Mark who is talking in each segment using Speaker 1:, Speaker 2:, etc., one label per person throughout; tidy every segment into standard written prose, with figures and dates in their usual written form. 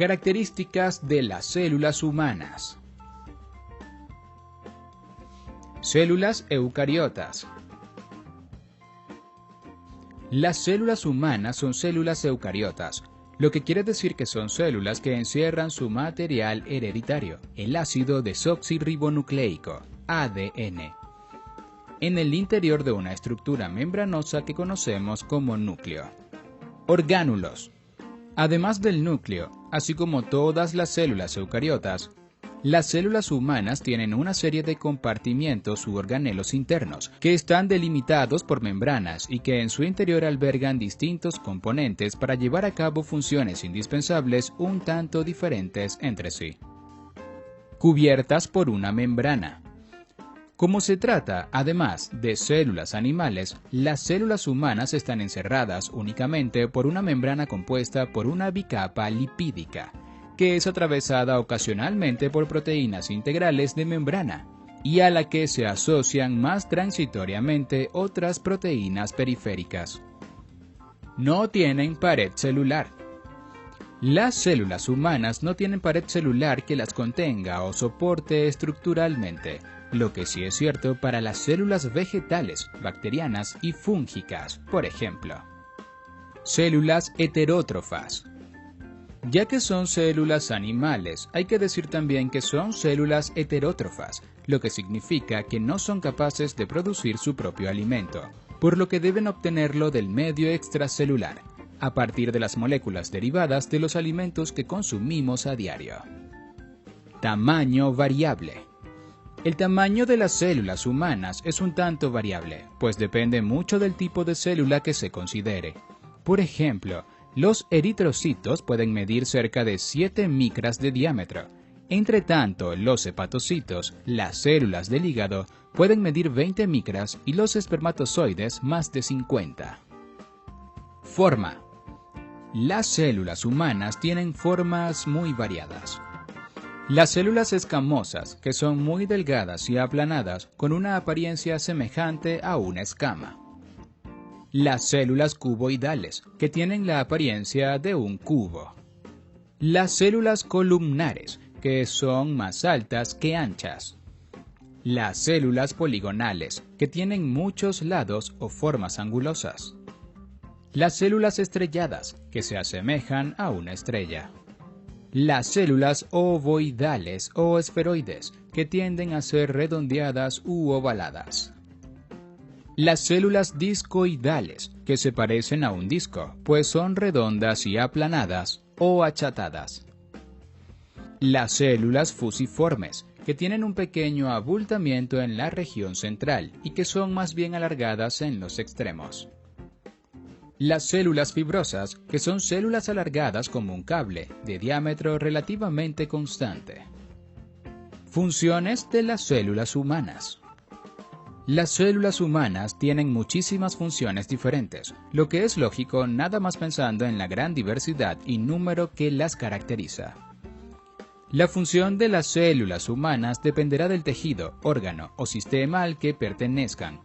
Speaker 1: Características de las células humanas. Células eucariotas. Las células humanas son células eucariotas, lo que quiere decir que son células que encierran su material hereditario, el ácido desoxirribonucleico, ADN, en el interior de una estructura membranosa que conocemos como núcleo. Orgánulos. Además del núcleo, así como todas las células eucariotas, las células humanas tienen una serie de compartimientos u organelos internos que están delimitados por membranas y que en su interior albergan distintos componentes para llevar a cabo funciones indispensables un tanto diferentes entre sí. Cubiertas por una membrana. Como se trata, además, de células animales, las células humanas están encerradas únicamente por una membrana compuesta por una bicapa lipídica, que es atravesada ocasionalmente por proteínas integrales de membrana, y a la que se asocian más transitoriamente otras proteínas periféricas. No tienen pared celular. Las células humanas no tienen pared celular que las contenga o soporte estructuralmente, lo que sí es cierto para las células vegetales, bacterianas y fúngicas, por ejemplo. Células heterótrofas. Ya que son células animales, hay que decir también que son células heterótrofas, lo que significa que no son capaces de producir su propio alimento, por lo que deben obtenerlo del medio extracelular, a partir de las moléculas derivadas de los alimentos que consumimos a diario. Tamaño variable. El tamaño de las células humanas es un tanto variable, pues depende mucho del tipo de célula que se considere. Por ejemplo, los eritrocitos pueden medir cerca de 7 micras de diámetro. Entre tanto, los hepatocitos, las células del hígado, pueden medir 20 micras y los espermatozoides más de 50. Forma. Las células humanas tienen formas muy variadas. Las células escamosas, que son muy delgadas y aplanadas, con una apariencia semejante a una escama. Las células cuboidales, que tienen la apariencia de un cubo. Las células columnares, que son más altas que anchas. Las células poligonales, que tienen muchos lados o formas angulosas. Las células estrelladas, que se asemejan a una estrella. Las células ovoidales o esferoides, que tienden a ser redondeadas u ovaladas. Las células discoidales, que se parecen a un disco, pues son redondas y aplanadas o achatadas. Las células fusiformes, que tienen un pequeño abultamiento en la región central y que son más bien alargadas en los extremos. Las células fibrosas, que son células alargadas como un cable, de diámetro relativamente constante. Funciones de las células humanas. Las células humanas tienen muchísimas funciones diferentes, lo que es lógico nada más pensando en la gran diversidad y número que las caracteriza. La función de las células humanas dependerá del tejido, órgano o sistema al que pertenezcan,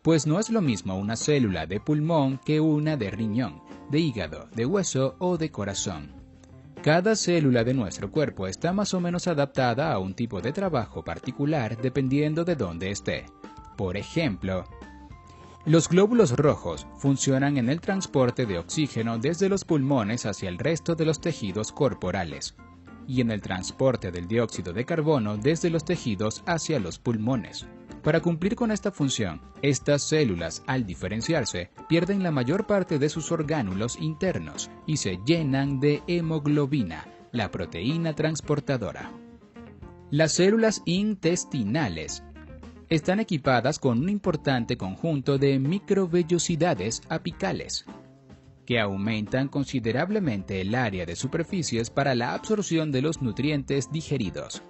Speaker 1: pues no es lo mismo una célula de pulmón que una de riñón, de hígado, de hueso o de corazón. Cada célula de nuestro cuerpo está más o menos adaptada a un tipo de trabajo particular dependiendo de dónde esté. Por ejemplo, los glóbulos rojos funcionan en el transporte de oxígeno desde los pulmones hacia el resto de los tejidos corporales, y en el transporte del dióxido de carbono desde los tejidos hacia los pulmones. Para cumplir con esta función, estas células, al diferenciarse, pierden la mayor parte de sus orgánulos internos y se llenan de hemoglobina, la proteína transportadora. Las células intestinales están equipadas con un importante conjunto de microvellosidades apicales, que aumentan considerablemente el área de superficies para la absorción de los nutrientes digeridos,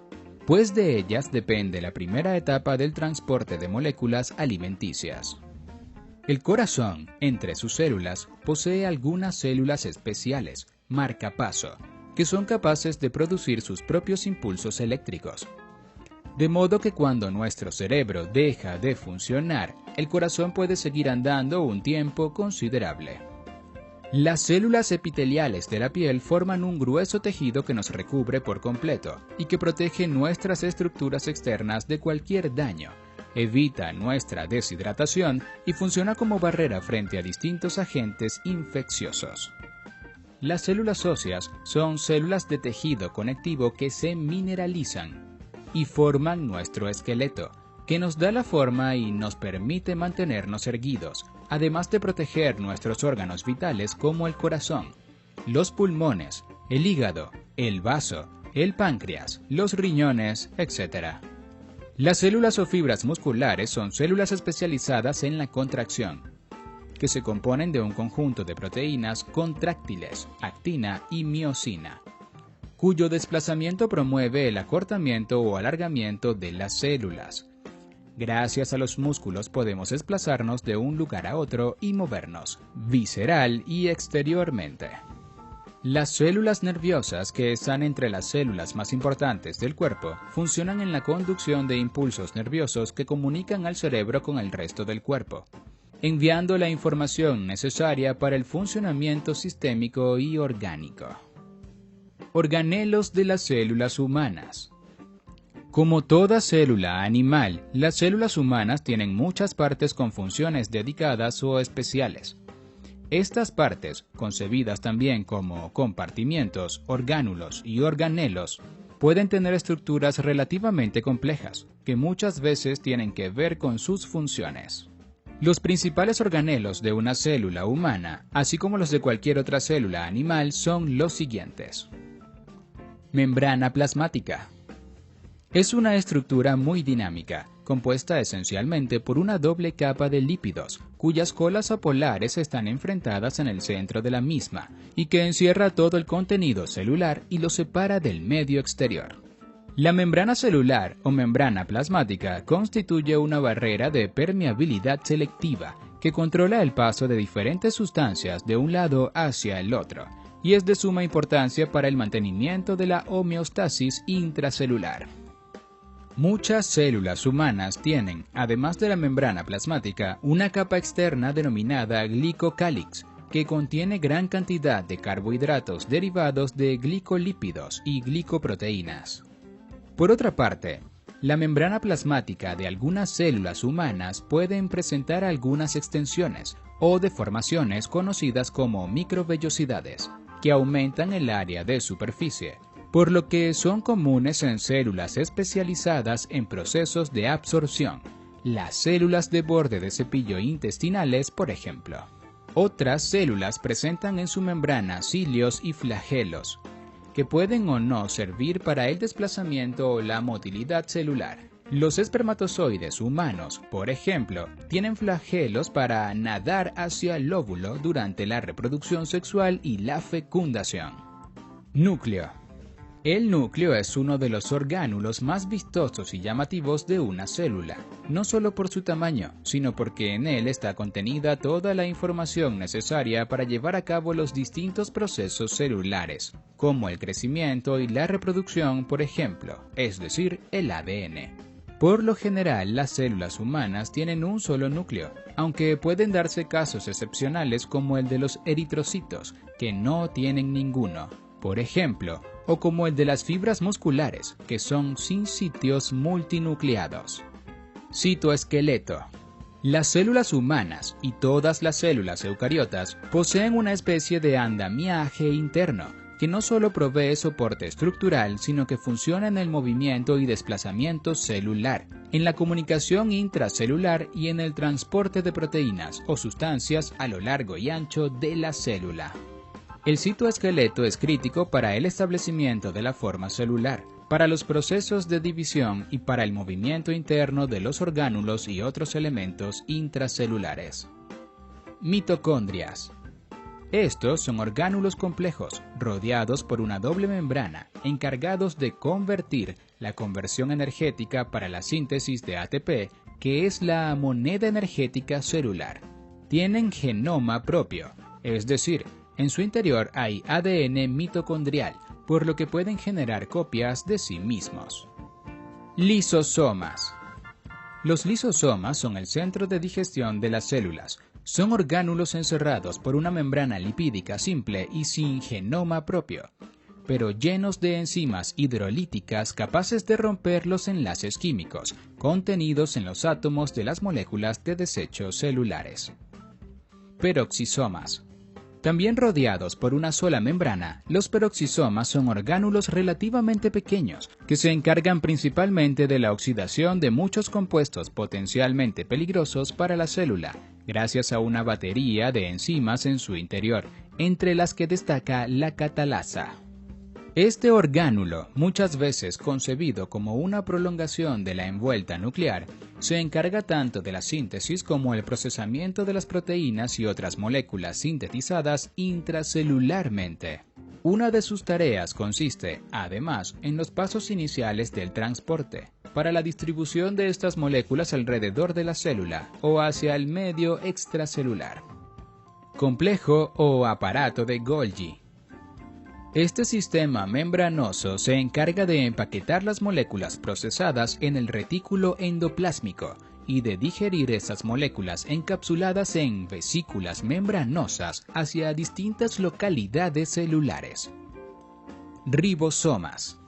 Speaker 1: pues de ellas depende la primera etapa del transporte de moléculas alimenticias. El corazón, entre sus células, posee algunas células especiales, marcapaso, que son capaces de producir sus propios impulsos eléctricos. De modo que cuando nuestro cerebro deja de funcionar, el corazón puede seguir andando un tiempo considerable. Las células epiteliales de la piel forman un grueso tejido que nos recubre por completo y que protege nuestras estructuras externas de cualquier daño, evita nuestra deshidratación y funciona como barrera frente a distintos agentes infecciosos. Las células óseas son células de tejido conectivo que se mineralizan y forman nuestro esqueleto, que nos da la forma y nos permite mantenernos erguidos, además de proteger nuestros órganos vitales como el corazón, los pulmones, el hígado, el vaso, el páncreas, los riñones, etc. Las células o fibras musculares son células especializadas en la contracción, que se componen de un conjunto de proteínas contráctiles, actina y miosina, cuyo desplazamiento promueve el acortamiento o alargamiento de las células. Gracias a los músculos podemos desplazarnos de un lugar a otro y movernos, visceral y exteriormente. Las células nerviosas, que están entre las células más importantes del cuerpo, funcionan en la conducción de impulsos nerviosos que comunican al cerebro con el resto del cuerpo, enviando la información necesaria para el funcionamiento sistémico y orgánico. Organelos de las células humanas. Como toda célula animal, las células humanas tienen muchas partes con funciones dedicadas o especiales. Estas partes, concebidas también como compartimientos, orgánulos y organelos, pueden tener estructuras relativamente complejas, que muchas veces tienen que ver con sus funciones. Los principales organelos de una célula humana, así como los de cualquier otra célula animal, son los siguientes. Membrana plasmática. Es una estructura muy dinámica, compuesta esencialmente por una doble capa de lípidos, cuyas colas apolares están enfrentadas en el centro de la misma, y que encierra todo el contenido celular y lo separa del medio exterior. La membrana celular o membrana plasmática constituye una barrera de permeabilidad selectiva que controla el paso de diferentes sustancias de un lado hacia el otro, y es de suma importancia para el mantenimiento de la homeostasis intracelular. Muchas células humanas tienen, además de la membrana plasmática, una capa externa denominada glicocálix, que contiene gran cantidad de carbohidratos derivados de glicolípidos y glicoproteínas. Por otra parte, la membrana plasmática de algunas células humanas pueden presentar algunas extensiones o deformaciones conocidas como microvellosidades, que aumentan el área de superficie, por lo que son comunes en células especializadas en procesos de absorción, las células de borde de cepillo intestinales, por ejemplo. Otras células presentan en su membrana cilios y flagelos, que pueden o no servir para el desplazamiento o la motilidad celular. Los espermatozoides humanos, por ejemplo, tienen flagelos para nadar hacia el óvulo durante la reproducción sexual y la fecundación. Núcleo. El núcleo es uno de los orgánulos más vistosos y llamativos de una célula, no solo por su tamaño, sino porque en él está contenida toda la información necesaria para llevar a cabo los distintos procesos celulares, como el crecimiento y la reproducción, por ejemplo, es decir, el ADN. Por lo general, las células humanas tienen un solo núcleo, aunque pueden darse casos excepcionales como el de los eritrocitos, que no tienen ninguno, por ejemplo, o como el de las fibras musculares, que son sinsitios multinucleados. Citoesqueleto. Las células humanas y todas las células eucariotas poseen una especie de andamiaje interno, que no solo provee soporte estructural, sino que funciona en el movimiento y desplazamiento celular, en la comunicación intracelular y en el transporte de proteínas o sustancias a lo largo y ancho de la célula. El citoesqueleto es crítico para el establecimiento de la forma celular, para los procesos de división y para el movimiento interno de los orgánulos y otros elementos intracelulares. Mitocondrias. Estos son orgánulos complejos, rodeados por una doble membrana, encargados de convertir la conversión energética para la síntesis de ATP, que es la moneda energética celular. Tienen genoma propio, es decir, en su interior hay ADN mitocondrial, por lo que pueden generar copias de sí mismos. Lisosomas. Los lisosomas son el centro de digestión de las células, Son orgánulos encerrados por una membrana lipídica simple y sin genoma propio, pero llenos de enzimas hidrolíticas capaces de romper los enlaces químicos contenidos en los átomos de las moléculas de desechos celulares. Peroxisomas. También rodeados por una sola membrana, los peroxisomas son orgánulos relativamente pequeños que se encargan principalmente de la oxidación de muchos compuestos potencialmente peligrosos para la célula, gracias a una batería de enzimas en su interior, entre las que destaca la catalasa. Este orgánulo, muchas veces concebido como una prolongación de la envuelta nuclear, se encarga tanto de la síntesis como el procesamiento de las proteínas y otras moléculas sintetizadas intracelularmente. Una de sus tareas consiste, además, en los pasos iniciales del transporte, para la distribución de estas moléculas alrededor de la célula o hacia el medio extracelular. Complejo o aparato de Golgi. Este sistema membranoso se encarga de empaquetar las moléculas procesadas en el retículo endoplásmico y de digerir esas moléculas encapsuladas en vesículas membranosas hacia distintas localidades celulares. Ribosomas.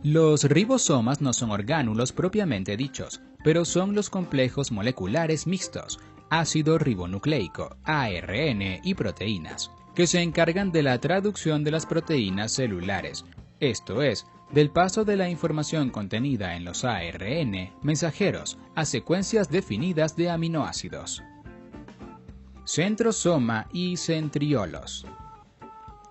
Speaker 1: Los ribosomas no son orgánulos propiamente dichos, pero son los complejos moleculares mixtos, ácido ribonucleico, ARN y proteínas, que se encargan de la traducción de las proteínas celulares, esto es, del paso de la información contenida en los ARN mensajeros a secuencias definidas de aminoácidos. Centrosoma y centriolos.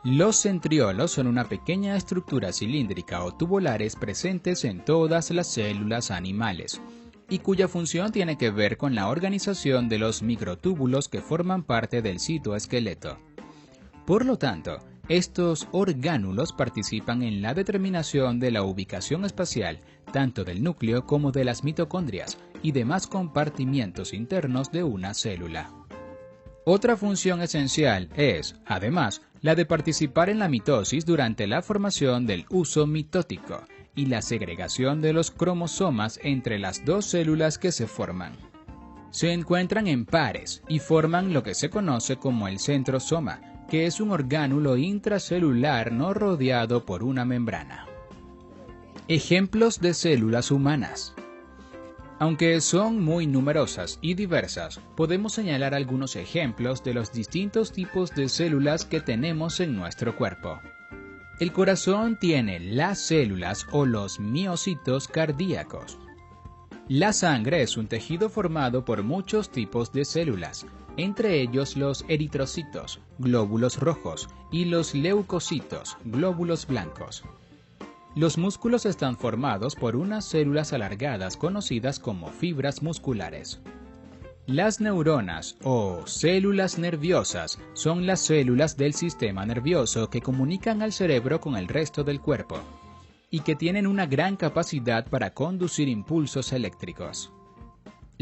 Speaker 1: Los centriolos son una pequeña estructura cilíndrica o tubulares presentes en todas las células animales, y cuya función tiene que ver con la organización de los microtúbulos que forman parte del citoesqueleto. Por lo tanto, estos orgánulos participan en la determinación de la ubicación espacial tanto del núcleo como de las mitocondrias y demás compartimientos internos de una célula. Otra función esencial es, además, la de participar en la mitosis durante la formación del huso mitótico y la segregación de los cromosomas entre las dos células que se forman. Se encuentran en pares y forman lo que se conoce como el centrosoma, que es un orgánulo intracelular no rodeado por una membrana. Ejemplos de células humanas. Aunque son muy numerosas y diversas, podemos señalar algunos ejemplos de los distintos tipos de células que tenemos en nuestro cuerpo. El corazón tiene las células o los miocitos cardíacos. La sangre es un tejido formado por muchos tipos de células, entre ellos los eritrocitos, glóbulos rojos, y los leucocitos, glóbulos blancos. Los músculos están formados por unas células alargadas conocidas como fibras musculares. Las neuronas o células nerviosas son las células del sistema nervioso que comunican al cerebro con el resto del cuerpo y que tienen una gran capacidad para conducir impulsos eléctricos.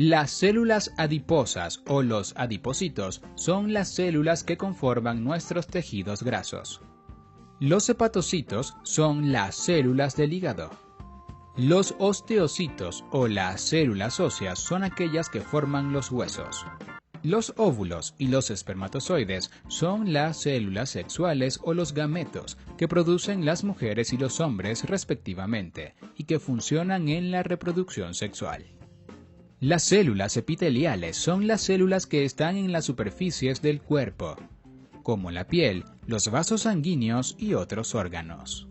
Speaker 1: Las células adiposas o los adipocitos son las células que conforman nuestros tejidos grasos. Los hepatocitos son las células del hígado. Los osteocitos o las células óseas son aquellas que forman los huesos. Los óvulos y los espermatozoides son las células sexuales o los gametos que producen las mujeres y los hombres respectivamente y que funcionan en la reproducción sexual. Las células epiteliales son las células que están en las superficies del cuerpo, como la piel, los vasos sanguíneos y otros órganos.